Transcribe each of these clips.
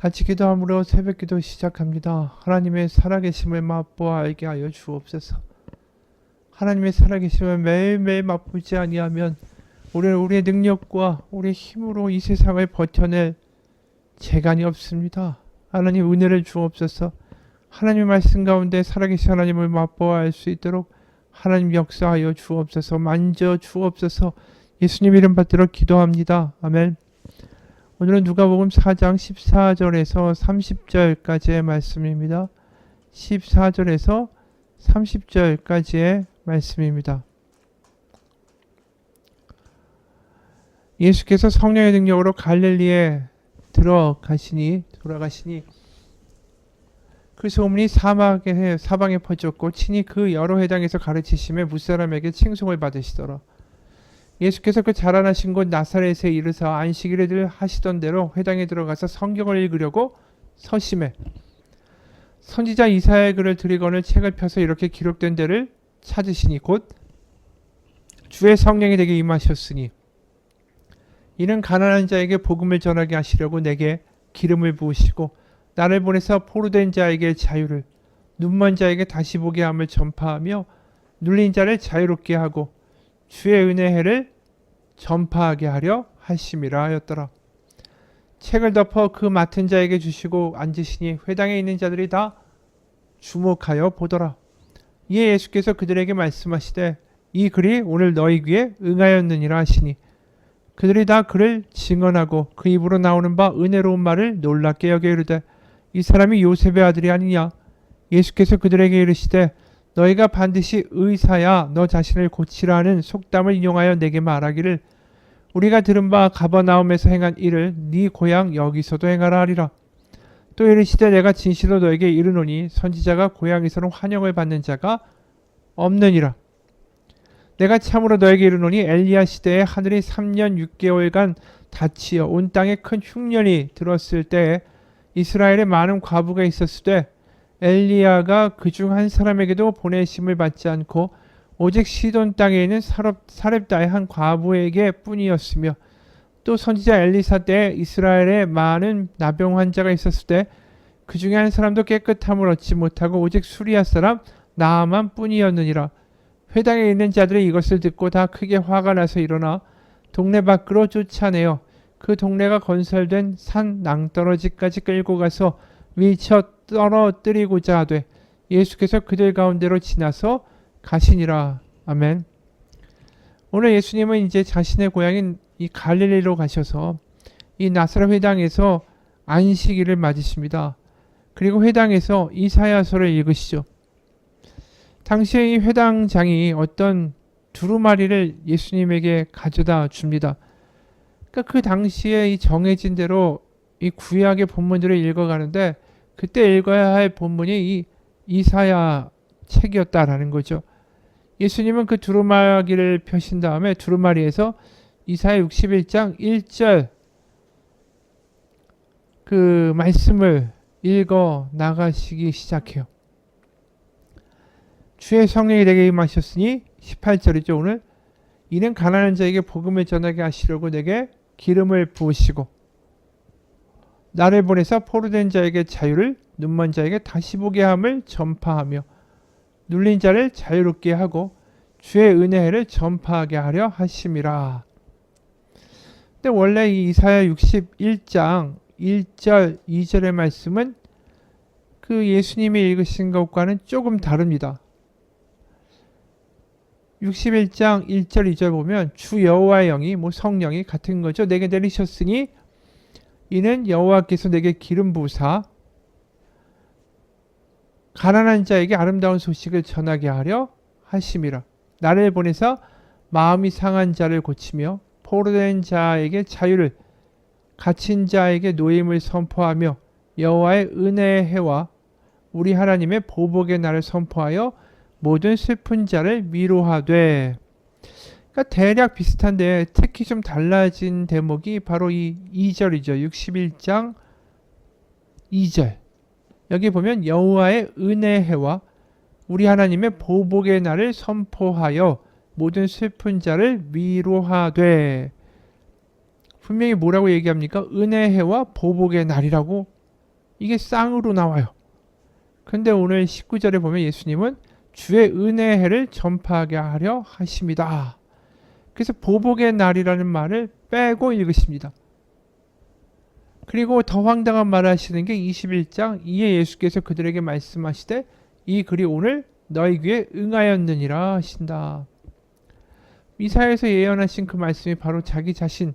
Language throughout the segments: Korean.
같이 기도함으로 새벽기도 시작합니다. 하나님의 살아계심을 맛보아 알게 하여 주옵소서. 하나님의 살아계심을 매일매일 맛보지 아니하면 우리는 우리의 능력과 우리의 힘으로 이 세상을 버텨낼 재간이 없습니다. 하나님 은혜를 주옵소서. 하나님의 말씀 가운데 살아계신 하나님을 맛보아 알 수 있도록 하나님 역사하여 주옵소서. 만져 주옵소서. 예수님 이름 받들어 기도합니다. 아멘. 오늘은 누가복음 4장 14절에서 30절까지의 말씀입니다. 14절에서 30절까지의 말씀입니다. 예수께서 성령의 능력으로 갈릴리에 돌아가시니 그 소문이 사방에 퍼졌고 친히 그 여러 회당에서 가르치심에 무사람에게 칭송을 받으시더라. 예수께서 그 자라나신 곳 나사렛에 이르사 안식일에 하시던 대로 회당에 들어가서 성경을 읽으려고 서심해 선지자 이사야의 글을 들이거늘 책을 펴서 이렇게 기록된 데를 찾으시니 곧 주의 성령이 내게 임하셨으니 이는 가난한 자에게 복음을 전하게 하시려고 내게 기름을 부으시고 나를 보내서 포로된 자에게 자유를, 눈먼 자에게 다시 보게 함을 전파하며 눌린 자를 자유롭게 하고 주의 은혜의 해를 전파하게 하려 하심이라 하였더라. 책을 덮어 그 맡은 자에게 주시고 앉으시니 회당에 있는 자들이 다 주목하여 보더라. 이에 예수께서 그들에게 말씀하시되 이 글이 오늘 너희 귀에 응하였느니라 하시니 그들이 다 그를 증언하고 그 입으로 나오는 바 은혜로운 말을 놀랍게 여겨 이르되 이 사람이 요셉의 아들이 아니냐. 예수께서 그들에게 이르시되 너희가 반드시 의사야 너 자신을 고치라 하는 속담을 인용하여 내게 말하기를 우리가 들은 바 가버나움에서 행한 일을 네 고향 여기서도 행하라 하리라. 또 이르시되 내가 진실로 너에게 이르노니 선지자가 고향에서는 환영을 받는 자가 없느니라. 내가 참으로 너에게 이르노니 엘리야 시대에 하늘이 3년 6개월간 닫히어 온 땅에 큰 흉년이 들었을 때에 이스라엘에 많은 과부가 있었을 때 엘리야가 그중 한 사람에게도 보내심을 받지 않고 오직 시돈 땅에 있는 사렙다의 한 과부에게 뿐이었으며 또 선지자 엘리사 때에 이스라엘에 많은 나병 환자가 있었을 때 그 중에 한 사람도 깨끗함을 얻지 못하고 오직 수리아 사람 나아만 뿐이었느니라. 회당에 있는 자들이 이것을 듣고 다 크게 화가 나서 일어나 동네 밖으로 쫓아내어 그 동네가 건설된 산 낭떠러지까지 끌고 가서 밀쳐 떨어뜨리고자 하되 예수께서 그들 가운데로 지나서 가시니라. 아멘. 오늘 예수님은 이제 자신의 고향인 이 갈릴리로 가셔서 이 나사렛 회당에서 안식일을 맞으십니다. 그리고 회당에서 이사야서를 읽으시죠. 당시에 이 회당장이 어떤 두루마리를 예수님에게 가져다 줍니다. 그러니까 그 당시에 이 정해진 대로 이 구약의 본문들을 읽어가는데 그때 읽어야 할 본문이 이 이사야 책이었다라는 거죠. 예수님은 그 두루마리를 펴신 다음에 두루마리에서 이사야 61장 1절 그 말씀을 읽어 나가시기 시작해요. 주의 성령이 내게 임하셨으니 18절이죠. 오늘 이는 가난한 자에게 복음을 전하게 하시려고 내게 기름을 부으시고 나를 보내서 포로된 자에게 자유를, 눈먼 자에게 다시 보게 함을 전파하며 눌린 자를 자유롭게 하고 주의 은혜를 전파하게 하려 하심이라. 근데 원래 이 이사야 61장 1절, 2절의 말씀은 그 예수님이 읽으신 것과는 조금 다릅니다. 61장 1절 2절 보면 주 여호와의 영이 성령이 같은 거죠. 내게 내리셨으니 이는 여호와께서 내게 기름 부으사 가난한 자에게 아름다운 소식을 전하게 하려 하심이라. 나를 보내서 마음이 상한 자를 고치며 포로된 자에게 자유를, 갇힌 자에게 노임을 선포하며 여호와의 은혜의 해와 우리 하나님의 보복의 날을 선포하여 모든 슬픈 자를 위로하되. 그러니까 대략 비슷한데 특히 좀 달라진 대목이 바로 이 2절이죠. 61장 2절. 여기 보면 여호와의 은혜의 해와 우리 하나님의 보복의 날을 선포하여 모든 슬픈 자를 위로하되. 분명히 뭐라고 얘기합니까? 은혜의 해와 보복의 날이라고 이게 쌍으로 나와요. 근데 오늘 19절에 보면 예수님은 주의 은혜의 해를 전파하게 하려 하십니다. 그래서 보복의 날이라는 말을 빼고 읽으십니다. 그리고 더 황당한 말을 하시는 게 21장 이에 예수께서 그들에게 말씀하시되 이 글이 오늘 너희 귀에 응하였느니라 하신다. 이사야에서 예언하신 그 말씀이 바로 자기 자신,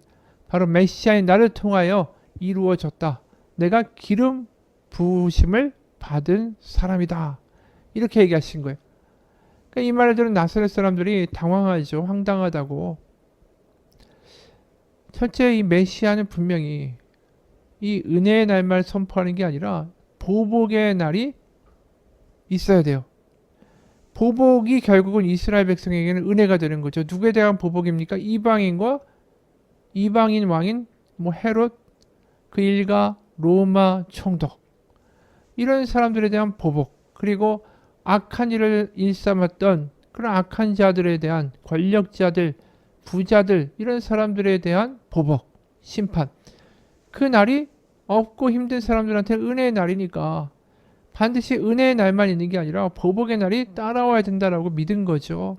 바로 메시아인 나를 통하여 이루어졌다. 내가 기름 부으심을 받은 사람이다. 이렇게 얘기하신 거예요. 그러니까 이 말을 들은 나사렛 사람들이 당황하죠. 황당하다고. 첫째, 이 메시아는 분명히 이 은혜의 날만 선포하는 게 아니라 보복의 날이 있어야 돼요. 보복이 결국은 이스라엘 백성에게는 은혜가 되는 거죠. 누구에 대한 보복입니까? 이방인과 이방인 왕인 헤롯, 그 일가, 로마 총독, 이런 사람들에 대한 보복, 그리고 악한 일을 일삼았던 그런 악한 자들에 대한 권력자들, 부자들, 이런 사람들에 대한 보복, 심판. 그 날이 없고 힘든 사람들한테 은혜의 날이니까 반드시 은혜의 날만 있는 게 아니라 보복의 날이 따라와야 된다라고 믿은 거죠.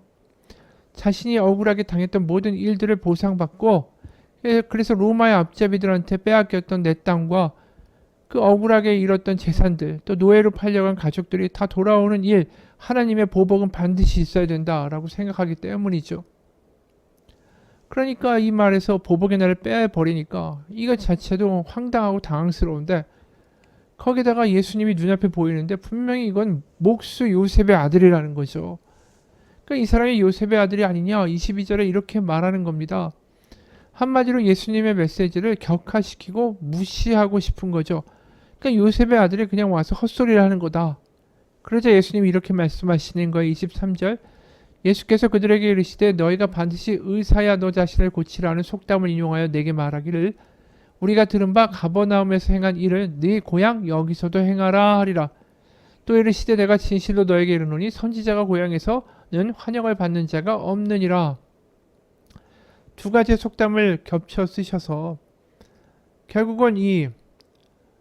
자신이 억울하게 당했던 모든 일들을 보상받고, 그래서 로마의 앞잡이들한테 빼앗겼던 내 땅과 그 억울하게 잃었던 재산들, 또 노예로 팔려간 가족들이 다 돌아오는 일, 하나님의 보복은 반드시 있어야 된다라고 생각하기 때문이죠. 그러니까 이 말에서 보복의 날을 빼버리니까 이것 자체도 황당하고 당황스러운데, 거기다가 예수님이 눈앞에 보이는데 분명히 이건 목수 요셉의 아들이라는 거죠. 그러니까 이 사람이 요셉의 아들이 아니냐, 22절에 이렇게 말하는 겁니다. 한마디로 예수님의 메시지를 격화시키고 무시하고 싶은 거죠. 그러니까 요셉의 아들이 그냥 와서 헛소리를 하는 거다. 그러자 예수님이 이렇게 말씀하시는 거예요. 23절. 예수께서 그들에게 이르시되 너희가 반드시 의사야 너 자신을 고치라는 속담을 인용하여 내게 말하기를 우리가 들은 바 가버나움에서 행한 일을 네 고향 여기서도 행하라 하리라. 또 이르시되 내가 진실로 너에게 이르노니 선지자가 고향에서는 환영을 받는 자가 없느니라. 두 가지의 속담을 겹쳐 쓰셔서 결국은 이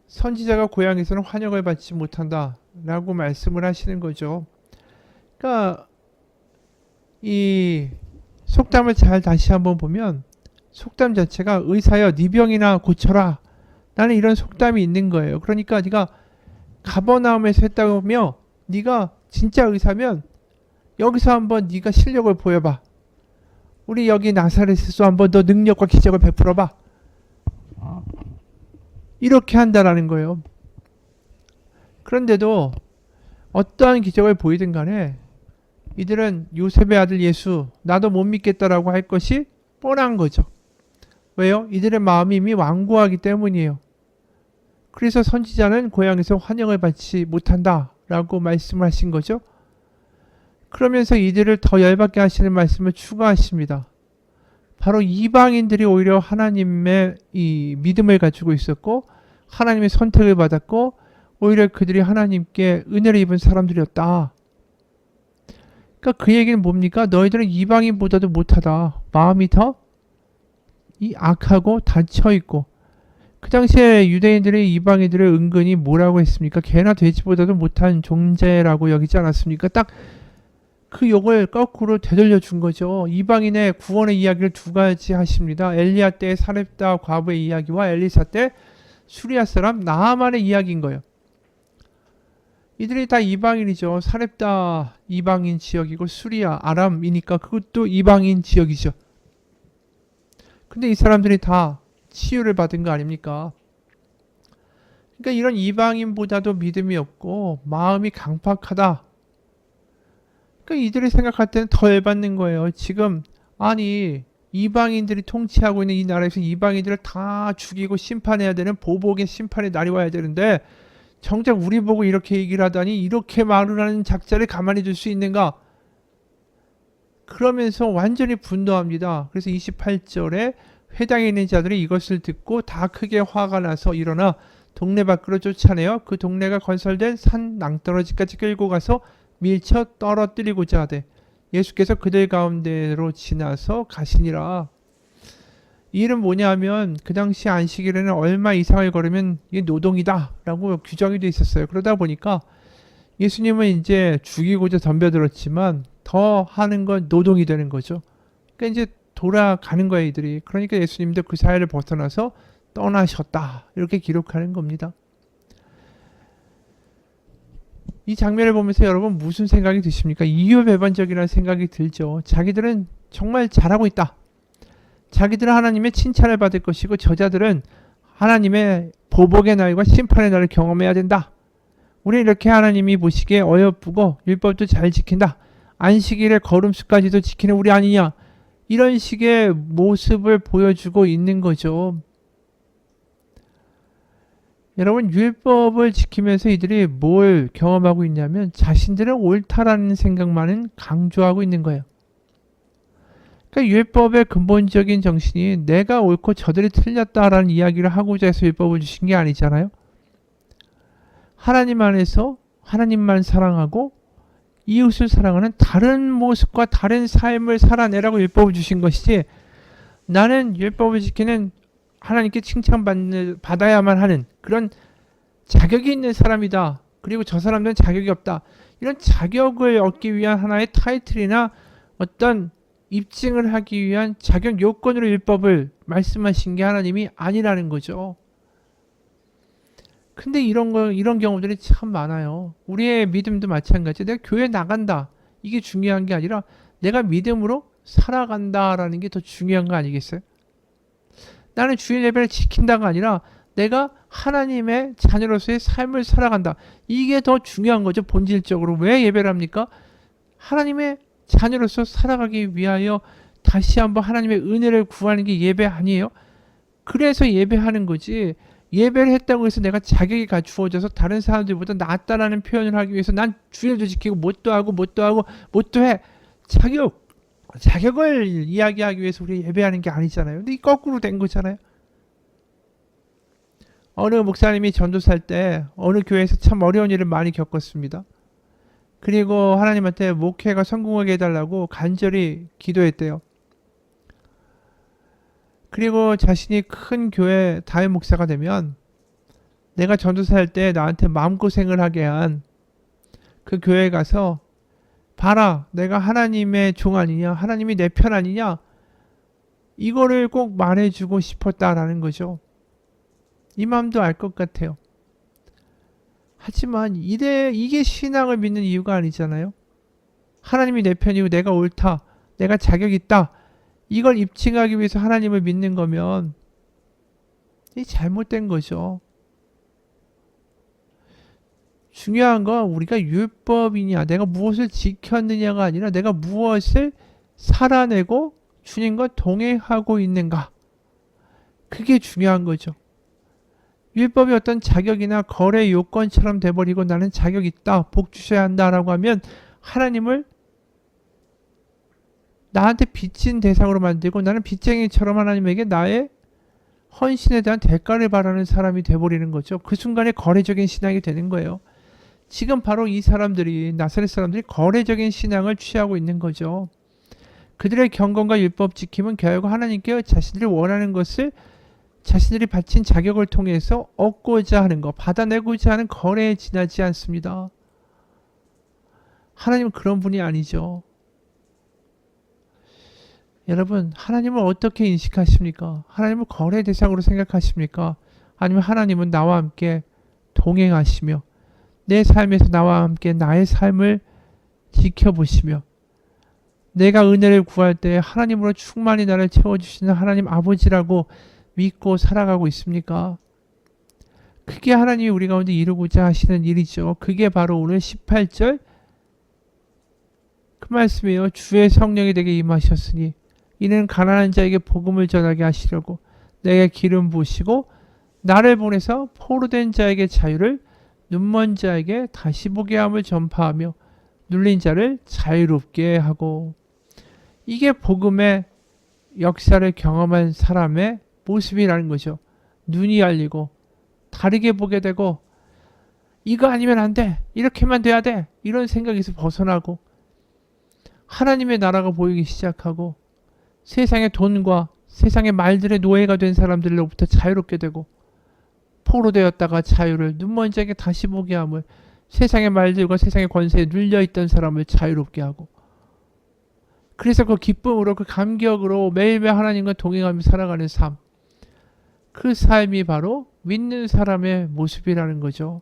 선지자가 고향에서는 환영을 받지 못한다 라고 말씀을 하시는 거죠. 그러니까 이 속담을 잘 다시 한번 보면 속담 자체가 의사여 네 병이나 고쳐라, 나는 이런 속담이 있는 거예요. 그러니까 네가 가버나움에서 했다며 네가 진짜 의사면 여기서 한번 네가 실력을 보여봐. 우리 여기 나사렛에서 한번 더 능력과 기적을 베풀어봐. 이렇게 한다라는 거예요. 그런데도 어떠한 기적을 보이든 간에 이들은 요셉의 아들 예수 나도 못 믿겠다라고 할 것이 뻔한 거죠. 왜요? 이들의 마음이 이미 완고하기 때문이에요. 그래서 선지자는 고향에서 환영을 받지 못한다라고 말씀을 하신 거죠. 그러면서 이들을 더 열받게 하시는 말씀을 추가하십니다. 바로 이방인들이 오히려 하나님의 이 믿음을 가지고 있었고 하나님의 선택을 받았고 오히려 그들이 하나님께 은혜를 입은 사람들이었다. 그러니까 그 얘기는 뭡니까? 너희들은 이방인보다도 못하다. 마음이 더 이 악하고 닫혀있고, 그 당시에 유대인들이 이방인들을 은근히 뭐라고 했습니까? 개나 돼지보다도 못한 존재라고 여기지 않았습니까? 딱 그 욕을 거꾸로 되돌려 준 거죠. 이방인의 구원의 이야기를 두 가지 하십니다. 엘리야 때 사렙다 과부의 이야기와 엘리사 때 수리아 사람 나아만의 이야기인 거예요. 이들이 다 이방인이죠. 사렙다 이방인 지역이고 수리아 아람이니까 그것도 이방인 지역이죠. 근데 이 사람들이 다 치유를 받은 거 아닙니까? 그러니까 이런 이방인보다도 믿음이 없고 마음이 강팍하다. 그러니까 이들이 생각할 때는 더 열받는 거예요. 지금 아니 이방인들이 통치하고 있는 이 나라에서 이방인들을 다 죽이고 심판해야 되는 보복의 심판의 날이 와야 되는데 정작 우리 보고 이렇게 얘기를 하다니 이렇게 말을 하는 작자를 가만히 둘 수 있는가? 그러면서 완전히 분노합니다. 그래서 28절에 회당에 있는 자들이 이것을 듣고 다 크게 화가 나서 일어나 동네 밖으로 쫓아내어 그 동네가 건설된 산 낭떠러지까지 끌고 가서 밀쳐 떨어뜨리고자 하되 예수께서 그들 가운데로 지나서 가시니라. 이 일은 뭐냐면 그 당시 안식일에는 얼마 이상을 걸으면 이게 노동이다 라고 규정이 돼 있었어요. 그러다 보니까 예수님은 이제 죽이고자 덤벼들었지만 더 하는 건 노동이 되는 거죠. 그러니까 이제 돌아가는 거예요, 이들이. 그러니까 예수님도 그 사회를 벗어나서 떠나셨다. 이렇게 기록하는 겁니다. 이 장면을 보면서 여러분 무슨 생각이 드십니까? 이율배반적이라는 생각이 들죠. 자기들은 정말 잘하고 있다. 자기들은 하나님의 칭찬을 받을 것이고 저자들은 하나님의 보복의 날과 심판의 날을 경험해야 된다. 우리는 이렇게 하나님이 보시기에 어여쁘고 율법도 잘 지킨다. 안식일의 걸음수까지도 지키는 우리 아니냐. 이런 식의 모습을 보여주고 있는 거죠. 여러분 율법을 지키면서 이들이 뭘 경험하고 있냐면 자신들은 옳다라는 생각만은 강조하고 있는 거예요. 그러니까 율법의 근본적인 정신이 내가 옳고 저들이 틀렸다라는 이야기를 하고자 해서 율법을 주신 게 아니잖아요. 하나님 안에서 하나님만 사랑하고 이웃을 사랑하는 다른 모습과 다른 삶을 살아내라고 율법을 주신 것이지, 나는 율법을 지키는 하나님께 칭찬받아야만 하는 그런 자격이 있는 사람이다. 그리고 저 사람들은 자격이 없다. 이런 자격을 얻기 위한 하나의 타이틀이나 어떤 입증을 하기 위한 자격 요건으로 율법을 말씀하신 게 하나님이 아니라는 거죠. 근데 이런 경우들이 참 많아요. 우리의 믿음도 마찬가지. 내가 교회 나간다. 이게 중요한 게 아니라 내가 믿음으로 살아간다라는 게 더 중요한 거 아니겠어요? 나는 주일 예배를 지킨다가 아니라 내가 하나님의 자녀로서의 삶을 살아간다. 이게 더 중요한 거죠. 본질적으로. 왜 예배를 합니까? 하나님의 자녀로서 살아가기 위하여 다시 한번 하나님의 은혜를 구하는 게 예배 아니에요? 그래서 예배하는 거지. 예배를 했다고 해서 내가 자격이 갖추어져서 다른 사람들보다 낫다라는 표현을 하기 위해서 난 주일도 지키고 못도 하고 못도 해. 자격을 이야기하기 위해서 우리 예배하는 게 아니잖아요. 근데 이 거꾸로 된 거잖아요. 어느 목사님이 전도살 때 어느 교회에서 참 어려운 일을 많이 겪었습니다. 그리고 하나님한테 목회가 성공하게 해달라고 간절히 기도했대요. 그리고 자신이 큰 교회 다임 목사가 되면 내가 전도사할 때 나한테 마음고생을 하게 한 그 교회에 가서 봐라, 내가 하나님의 종 아니냐, 하나님이 내 편 아니냐, 이거를 꼭 말해주고 싶었다라는 거죠. 이 마음도 알 것 같아요. 하지만 이게 신앙을 믿는 이유가 아니잖아요. 하나님이 내 편이고 내가 옳다, 내가 자격 있다, 이걸 입증하기 위해서 하나님을 믿는 거면 이 잘못된 거죠. 중요한 건 우리가 율법이냐, 내가 무엇을 지켰느냐가 아니라 내가 무엇을 살아내고 주님과 동행하고 있는가. 그게 중요한 거죠. 율법이 어떤 자격이나 거래 요건처럼 돼버리고 나는 자격 있다, 복 주셔야 한다라고 하면 하나님을 나한테 빚진 대상으로 만들고 나는 빚쟁이처럼 하나님에게 나의 헌신에 대한 대가를 바라는 사람이 돼버리는 거죠. 그 순간에 거래적인 신앙이 되는 거예요. 지금 바로 이 사람들이, 나사렛 사람들이 거래적인 신앙을 취하고 있는 거죠. 그들의 경건과 율법 지킴은 결국 하나님께 자신들이 원하는 것을 자신들이 바친 자격을 통해서 얻고자 하는 것, 받아내고자 하는 거래에 지나지 않습니다. 하나님은 그런 분이 아니죠. 여러분, 하나님을 어떻게 인식하십니까? 하나님을 거래 대상으로 생각하십니까? 아니면 하나님은 나와 함께 동행하시며 내 삶에서 나와 함께 나의 삶을 지켜보시며 내가 은혜를 구할 때 하나님으로 충만히 나를 채워주시는 하나님 아버지라고 믿고 살아가고 있습니까? 그게 하나님이 우리 가운데 이루고자 하시는 일이죠. 그게 바로 오늘 18절 그 말씀이에요. 주의 성령이 내게 임하셨으니 이는 가난한 자에게 복음을 전하게 하시려고 내게 기름 부으시고 나를 보내서 포로된 자에게 자유를, 눈먼 자에게 다시 보게 함을 전파하며 눌린 자를 자유롭게 하고. 이게 복음의 역사를 경험한 사람의 모습이라는 거죠. 눈이 열리고 다르게 보게 되고 이거 아니면 안 돼, 이렇게만 돼야 돼, 이런 생각에서 벗어나고 하나님의 나라가 보이기 시작하고 세상의 돈과 세상의 말들의 노예가 된 사람들로부터 자유롭게 되고, 포로되었다가 자유를, 눈먼지에게 다시 보게 함을, 세상의 말들과 세상의 권세에 눌려있던 사람을 자유롭게 하고, 그래서 그 기쁨으로, 그 감격으로 매일매일 하나님과 동행하며 살아가는 삶, 그 삶이 바로 믿는 사람의 모습이라는 거죠.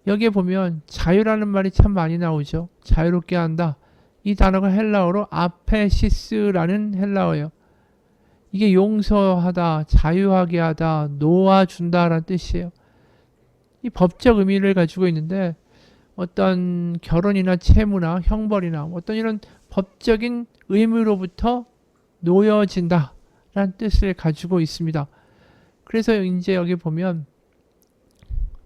여기에 보면 자유라는 말이 참 많이 나오죠. 자유롭게 한다. 이 단어가 헬라어로 아페시스라는 헬라어예요. 이게 용서하다, 자유하게 하다, 놓아준다라는 뜻이에요. 이 법적 의미를 가지고 있는데, 어떤 결혼이나 채무나 형벌이나 어떤 이런 법적인 의무로부터 놓여진다 라는 뜻을 가지고 있습니다. 그래서 이제 여기 보면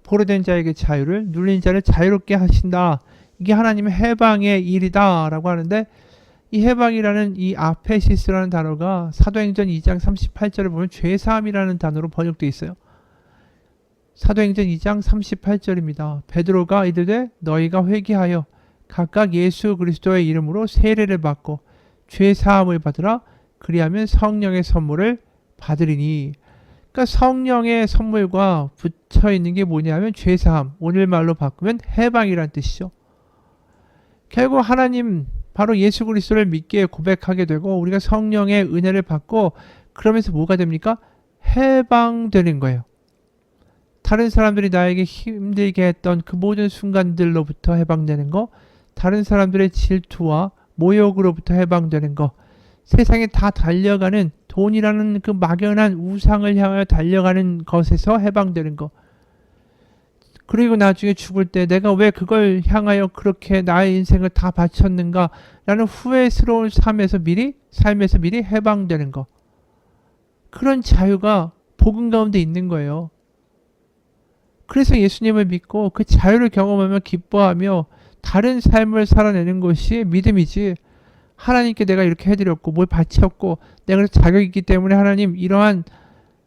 포로된 자에게 자유를, 눌린 자를 자유롭게 하신다. 이게 하나님의 해방의 일이다 라고 하는데, 이 해방이라는 이 아페시스라는 단어가 사도행전 2장 38절을 보면 죄사함이라는 단어로 번역되어 있어요. 사도행전 2장 38절입니다. 베드로가 이르되 너희가 회개하여 각각 예수 그리스도의 이름으로 세례를 받고 죄사함을 받으라. 그리하면 성령의 선물을 받으리니. 그러니까 성령의 선물과 붙여 있는 게 뭐냐면 죄사함, 오늘말로 바꾸면 해방이란 뜻이죠. 결국 하나님, 바로 예수 그리스도를 믿게 고백하게 되고 우리가 성령의 은혜를 받고, 그러면서 뭐가 됩니까? 해방되는 거예요. 다른 사람들이 나에게 힘들게 했던 그 모든 순간들로부터 해방되는 거, 다른 사람들의 질투와 모욕으로부터 해방되는 거, 세상에 다 달려가는 돈이라는 그 막연한 우상을 향하여 달려가는 것에서 해방되는 거, 그리고 나중에 죽을 때 내가 왜 그걸 향하여 그렇게 나의 인생을 다 바쳤는가 라는 후회스러운 삶에서 미리 해방되는 거, 그런 자유가 복음 가운데 있는 거예요. 그래서 예수님을 믿고 그 자유를 경험하며 기뻐하며 다른 삶을 살아내는 것이 믿음이지, 하나님께 내가 이렇게 해드렸고 뭘 바쳤고 내가 자격이 있기 때문에 하나님 이러한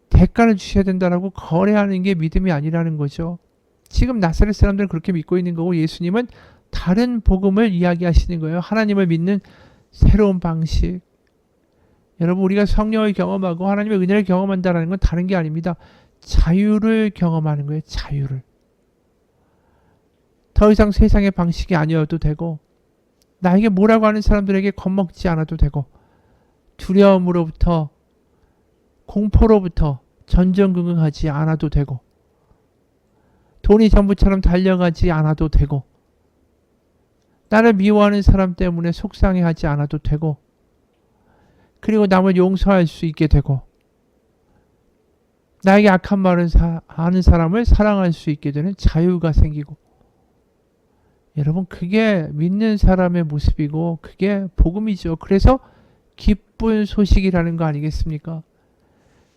대가를 주셔야 된다라고 거래하는 게 믿음이 아니라는 거죠. 지금 나사렛 사람들은 그렇게 믿고 있는 거고, 예수님은 다른 복음을 이야기하시는 거예요. 하나님을 믿는 새로운 방식. 여러분, 우리가 성령을 경험하고 하나님의 은혜를 경험한다는 건 다른 게 아닙니다. 자유를 경험하는 거예요. 자유를. 더 이상 세상의 방식이 아니어도 되고, 나에게 뭐라고 하는 사람들에게 겁먹지 않아도 되고, 두려움으로부터, 공포로부터 전전긍긍하지 않아도 되고, 돈이 전부처럼 달려가지 않아도 되고, 나를 미워하는 사람 때문에 속상해하지 않아도 되고, 그리고 남을 용서할 수 있게 되고, 나에게 악한 말을 하는 사람을 사랑할 수 있게 되는 자유가 생기고, 여러분, 그게 믿는 사람의 모습이고 그게 복음이죠. 그래서 기쁜 소식이라는 거 아니겠습니까?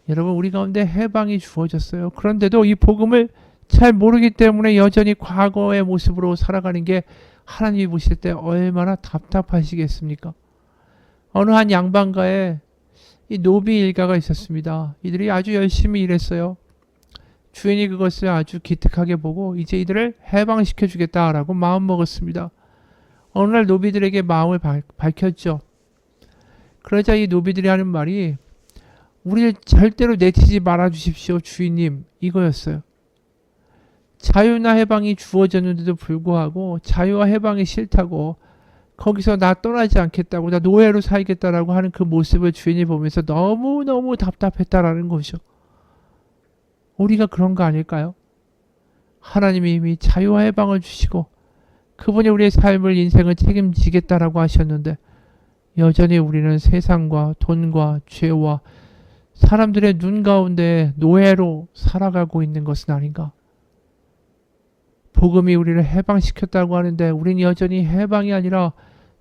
여러분, 우리 가운데 해방이 주어졌어요. 그런데도 이 복음을 잘 모르기 때문에 여전히 과거의 모습으로 살아가는 게 하나님이 보실 때 얼마나 답답하시겠습니까? 어느 한 양반가에 이 노비 일가가 있었습니다. 이들이 아주 열심히 일했어요. 주인이 그것을 아주 기특하게 보고 이제 이들을 해방시켜 주겠다라고 마음먹었습니다. 어느 날 노비들에게 마음을 밝혔죠. 그러자 이 노비들이 하는 말이, 우리를 절대로 내치지 말아 주십시오 주인님, 이거였어요. 자유나 해방이 주어졌는데도 불구하고 자유와 해방이 싫다고, 거기서 나 떠나지 않겠다고, 나 노예로 살겠다라고 하는 그 모습을 주인이 보면서 너무너무 답답했다라는 것이죠. 우리가 그런 거 아닐까요? 하나님이 이미 자유와 해방을 주시고 그분이 우리의 삶을, 인생을 책임지겠다라고 하셨는데, 여전히 우리는 세상과 돈과 죄와 사람들의 눈 가운데 노예로 살아가고 있는 것은 아닌가? 복음이 우리를 해방시켰다고 하는데 우리는 여전히 해방이 아니라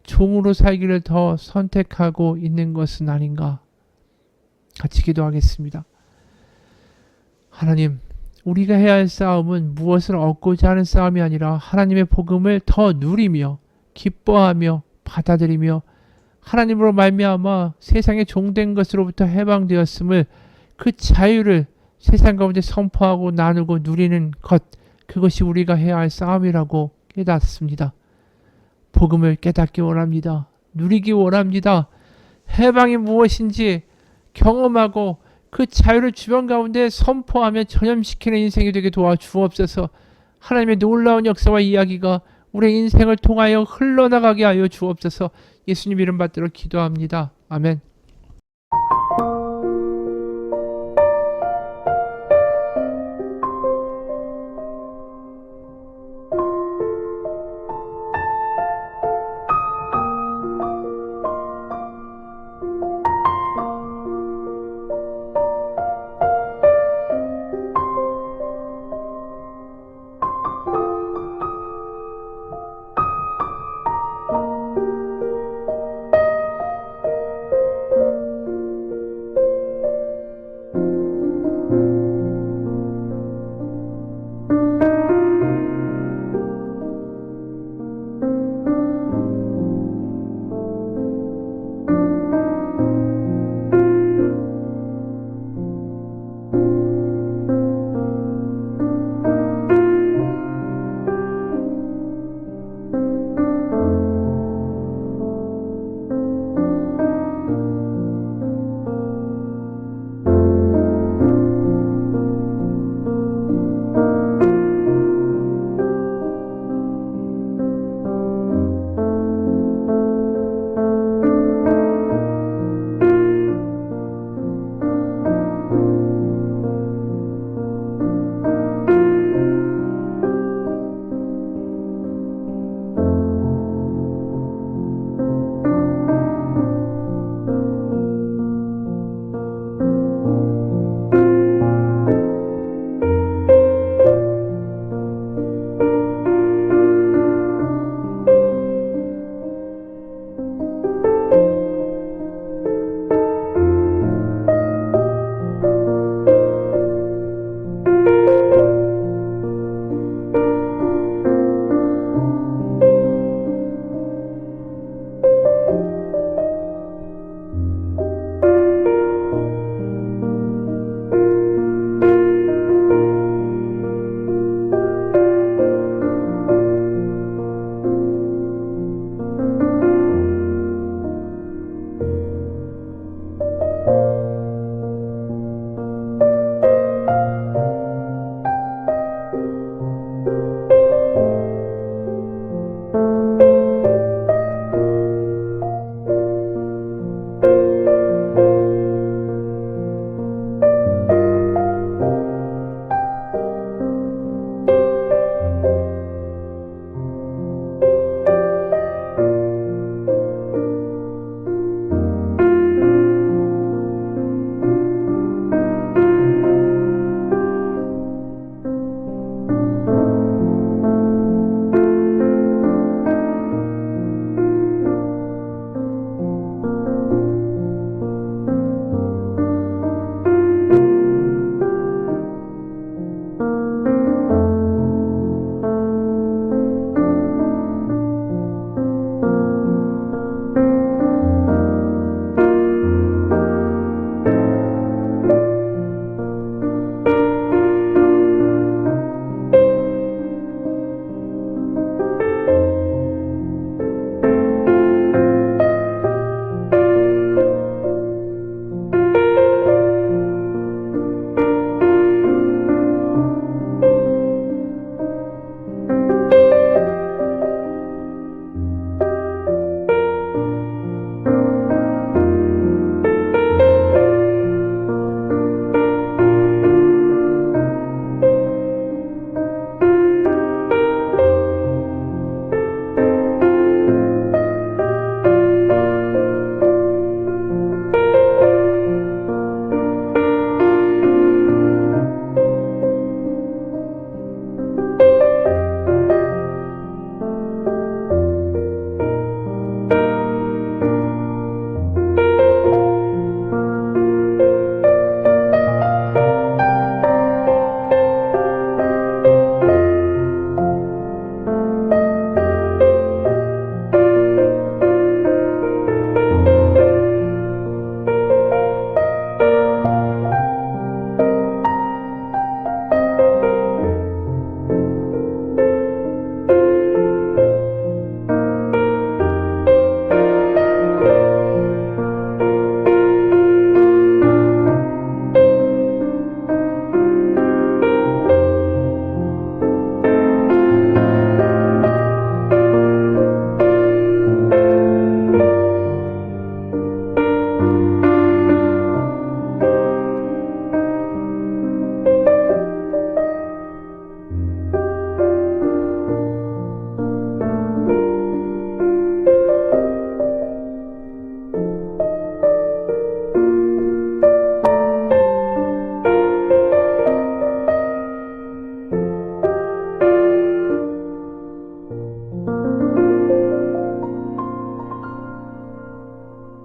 종으로 살기를 더 선택하고 있는 것은 아닌가? 같이 기도하겠습니다. 하나님, 우리가 해야 할 싸움은 무엇을 얻고자 하는 싸움이 아니라 하나님의 복음을 더 누리며 기뻐하며 받아들이며 하나님으로 말미암아 세상의 종된 것으로부터 해방되었음을, 그 자유를 세상 가운데 선포하고 나누고 누리는 것, 그것이 우리가 해야 할 싸움이라고 깨닫습니다. 복음을 깨닫기 원합니다. 누리기 원합니다. 해방이 무엇인지 경험하고 그 자유를 주변 가운데 선포하며 전염시키는 인생이 되게 도와주옵소서. 하나님의 놀라운 역사와 이야기가 우리의 인생을 통하여 흘러나가게 하여 주옵소서. 예수님 이름 받들어 기도합니다. 아멘.